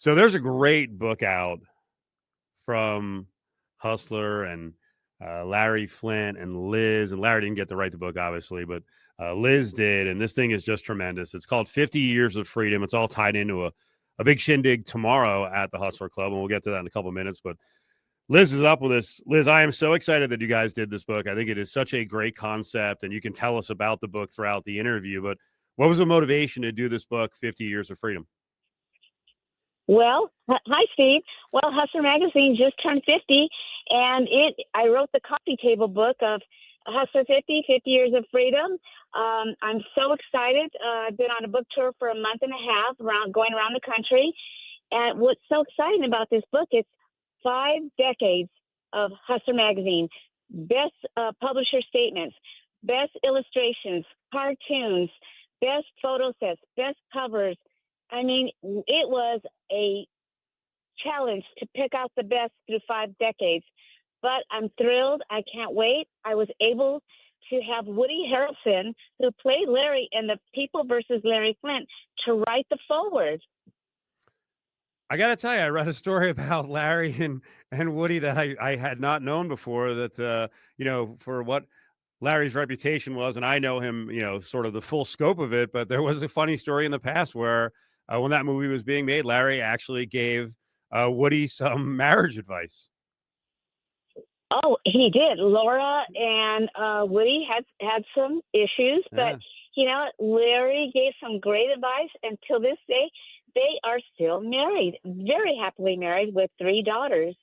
So there's a great book out from Hustler and Larry Flynt and Liz. And Larry didn't get to write the book, obviously, but Liz did. And this thing is just tremendous. It's called 50 Years of Freedom. It's all tied into a big shindig tomorrow at the Hustler Club. And we'll get to that in a couple of minutes. But Liz is up with us. Liz, I am so excited that you guys did this book. I think it is such a great concept. And you can tell us about the book throughout the interview. But what was the motivation to do this book, 50 Years of Freedom? Well, hi, Steve. Well, Hustler Magazine just turned 50, and I wrote the coffee table book of Hustler 50 Years of Freedom. I'm so excited. I've been on a book tour for a month and a half, going around the country. And what's so exciting about this book, it's 5 decades of Hustler Magazine, best publisher statements, best illustrations, cartoons, best photo sets, best covers. I mean, it was a challenge to pick out the best through 5 decades, but I'm thrilled. I can't wait. I was able to have Woody Harrelson, who played Larry in the People versus Larry Flynt, to write the foreword. I got to tell you, I read a story about Larry and Woody that I had not known before, that, for what Larry's reputation was, and I know him, sort of the full scope of it, but there was a funny story in the past where when that movie was being made, Larry actually gave Woody some marriage advice. Oh, he did. Laura and Woody had some issues, but Larry gave some great advice, and till this day, they are still married, very happily married with 3 daughters.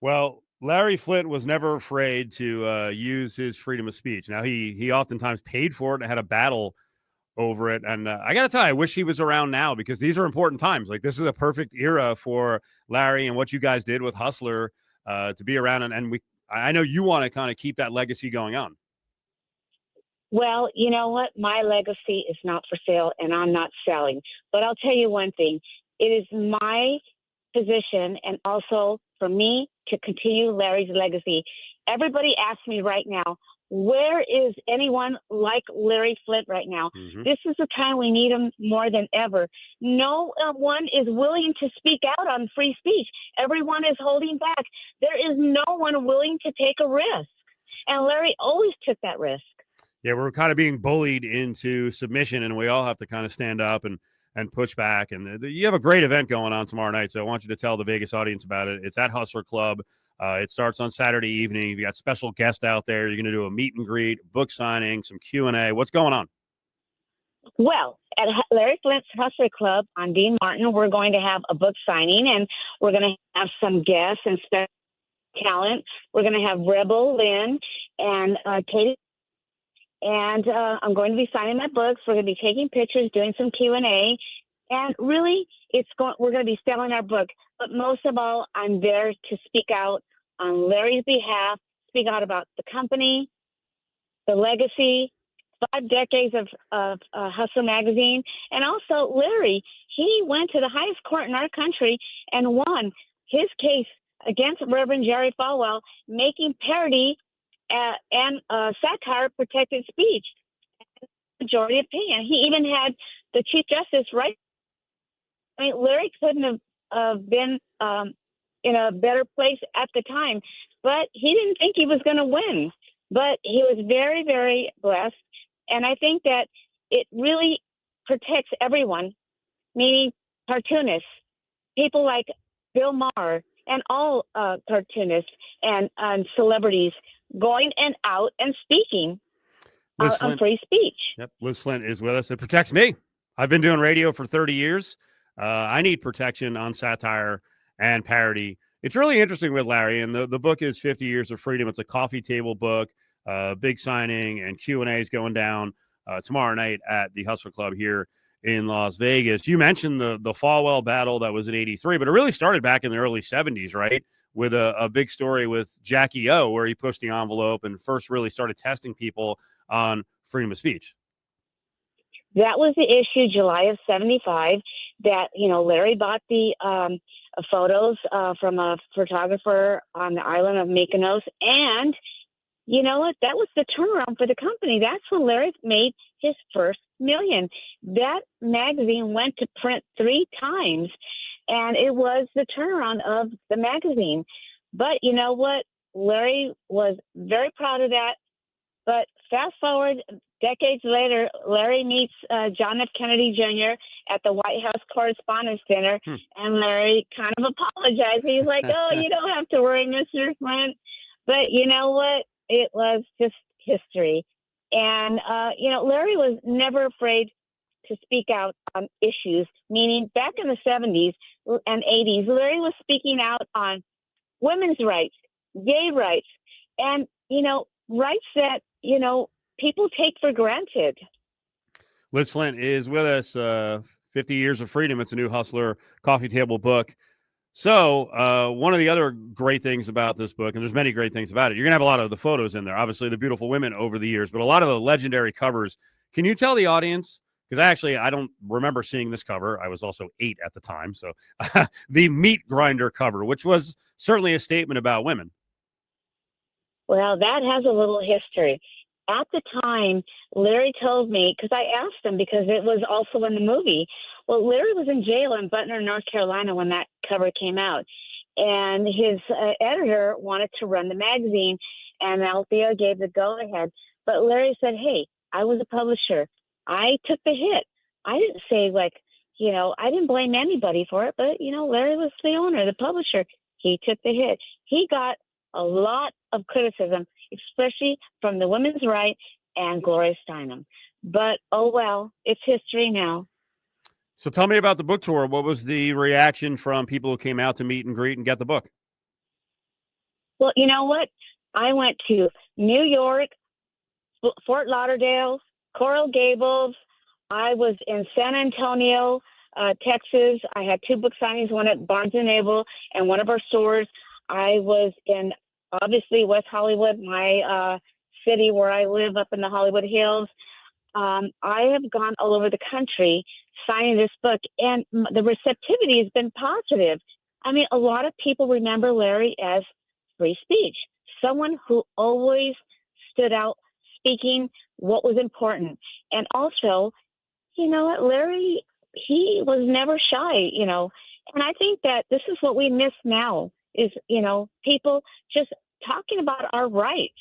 Well, Larry Flynt was never afraid to use his freedom of speech. Now, he oftentimes paid for it and had a battle over it. And I got to tell you, I wish he was around now, because these are important times. Like, this is a perfect era for Larry and what you guys did with Hustler to be around. And I know you want to kind of keep that legacy going on. Well, you know what? My legacy is not for sale, and I'm not selling. But I'll tell you one thing. It is my position, and also for me, to continue Larry's legacy. Everybody asks me right now, where is anyone like Larry Flynt right now? Mm-hmm. This is the time we need him more than ever. No one is willing to speak out on free speech. Everyone is holding back. There is no one willing to take a risk. And Larry always took that risk. Yeah, we're kind of being bullied into submission, and we all have to kind of stand up and push back. And you have a great event going on tomorrow night, so I want you to tell the Vegas audience about it. It's at Hustler Club. It starts on Saturday evening. You got special guests out there. You're going to do a meet and greet, book signing, some Q&A. What's going on? Well, at Larry Flynt's Hustler Club on Dean Martin, we're going to have a book signing, and we're going to have some guests and special talent. We're going to have Rebel Lynn and Katie. And I'm going to be signing my books. We're going to be taking pictures, doing some Q&A. And really, we're going to be selling our book. But most of all, I'm there to speak out on Larry's behalf, speak out about the company, the legacy, 5 decades of Hustler Magazine. And also, Larry, he went to the highest court in our country and won his case against Reverend Jerry Falwell, making parody and satire protected speech. Majority opinion. He even had the Chief Justice right. I mean, Larry couldn't have been in a better place at the time, but he didn't think he was going to win. But he was very, very blessed. And I think that it really protects everyone, meaning cartoonists, people like Bill Maher, and all cartoonists and celebrities going and out and speaking on free speech. Yep, Liz Flynt is with us. It protects me. I've been doing radio for 30 years. I need protection on satire and parody. It's really interesting with Larry, and the book is 50 Years of Freedom. It's a coffee table book, big signing, and Q&As going down tomorrow night at the Hustler Club here in Las Vegas. You mentioned the Falwell battle that was in 83, but it really started back in the early 70s, right? With a big story with Jackie O, where he pushed the envelope and first really started testing people on freedom of speech. That was the issue, July of 75, that, Larry bought the photos from a photographer on the island of Mykonos. And you know what? That was the turnaround for the company. That's when Larry made his first $1 million. That magazine went to print 3 times. And it was the turnaround of the magazine. But you know what? Larry was very proud of that. But fast forward decades later, Larry meets John F. Kennedy Jr. at the White House Correspondents' Dinner, and Larry kind of apologized. He's like, "Oh, you don't have to worry, Mr. Flynt." But you know what? It was just history. And, Larry was never afraid to speak out on issues, meaning back in the 70s and 80s, Larry was speaking out on women's rights, gay rights, and, rights that, people take for granted. Liz Flynt is with us. 50 Years of Freedom. It's a new Hustler coffee table book. So one of the other great things about this book, and there's many great things about it, you're going to have a lot of the photos in there, obviously the beautiful women over the years, but a lot of the legendary covers. Can you tell the audience, because I don't remember seeing this cover. I was also 8 at the time. So the meat grinder cover, which was certainly a statement about women. Well, that has a little history. At the time, Larry told me, because I asked him, because it was also in the movie. Well, Larry was in jail in Butner, North Carolina when that cover came out. And his editor wanted to run the magazine, and Althea gave the go-ahead. But Larry said, "Hey, I was a publisher. I took the hit. I didn't say, I didn't blame anybody for it, but, Larry was the owner, the publisher. He took the hit. He got a lot of criticism, especially from the women's right and Gloria Steinem. But, oh, well, it's history now." So tell me about the book tour. What was the reaction from people who came out to meet and greet and get the book? Well, you know what? I went to New York, Fort Lauderdale, Coral Gables. I was in San Antonio, Texas. I had 2 book signings, one at Barnes & Noble and one of our stores. I was in, obviously, West Hollywood, my city where I live up in the Hollywood Hills. I have gone all over the country signing this book, and the receptivity has been positive. I mean, a lot of people remember Larry as free speech, someone who always stood out speaking what was important. And also, Larry, he was never shy, and I think that this is what we miss now is, people just talking about our rights.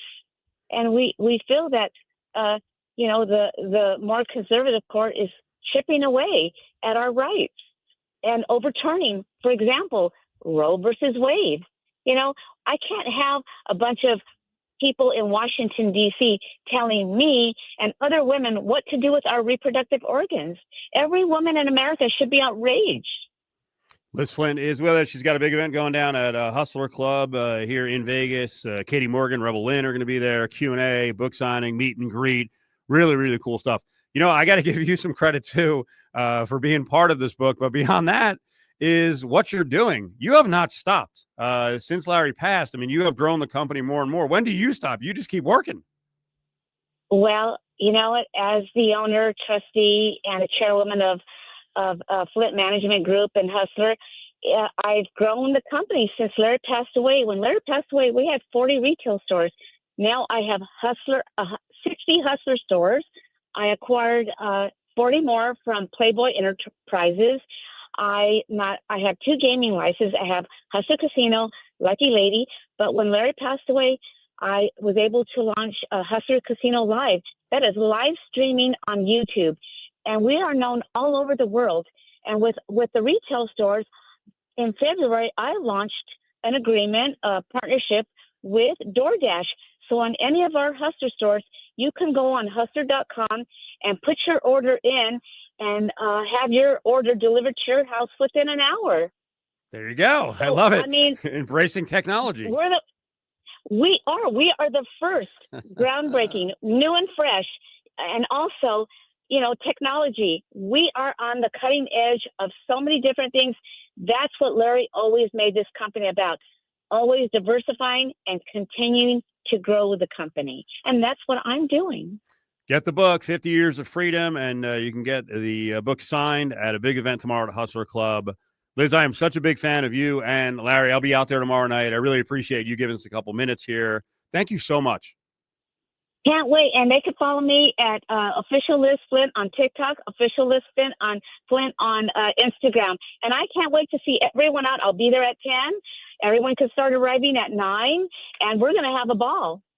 And we feel that, the more conservative court is chipping away at our rights and overturning, for example, Roe versus Wade. I can't have a bunch of people in Washington, D.C. telling me and other women what to do with our reproductive organs. Every woman in America should be outraged. Liz Flynt is with us. She's got a big event going down at Hustler Club here in Vegas. Katie Morgan, Rebel Lynn are going to be there. Q&A, book signing, meet and greet. Really, really cool stuff. I got to give you some credit, too, for being part of this book. But beyond that is what you're doing. You have not stopped since Larry passed. I mean, you have grown the company more and more. When do you stop? You just keep working. Well, as the owner, trustee, and a chairwoman of Flynt Management Group and Hustler, I've grown the company since Larry passed away. When Larry passed away, we had 40 retail stores. Now I have 60 Hustler stores. I acquired 40 more from Playboy Enterprises. I have 2 gaming licenses. I have Hustler Casino, Lucky Lady. But when Larry passed away, I was able to launch Hustler Casino Live. That is live streaming on YouTube. And we are known all over the world. And with the retail stores, in February, I launched an agreement, a partnership with DoorDash. So on any of our Hustler stores, you can go on hustler.com and put your order in and have your order delivered to your house within an hour. There you go. So, I love it. I mean, embracing technology. We are the first, groundbreaking, new and fresh, and also, technology. We are on the cutting edge of so many different things. That's what Larry always made this company about, always diversifying and continuing to grow the company. And that's what I'm doing. Get the book, 50 Years of Freedom, and you can get the book signed at a big event tomorrow at Hustler Club. Liz, I am such a big fan of you and Larry. I'll be out there tomorrow night. I really appreciate you giving us a couple minutes here. Thank you so much. Can't wait. And they can follow me at official Liz Flynt on TikTok, official Liz Flint on Instagram. And I can't wait to see everyone out. I'll be there at 10. Everyone can start arriving at 9, and we're going to have a ball.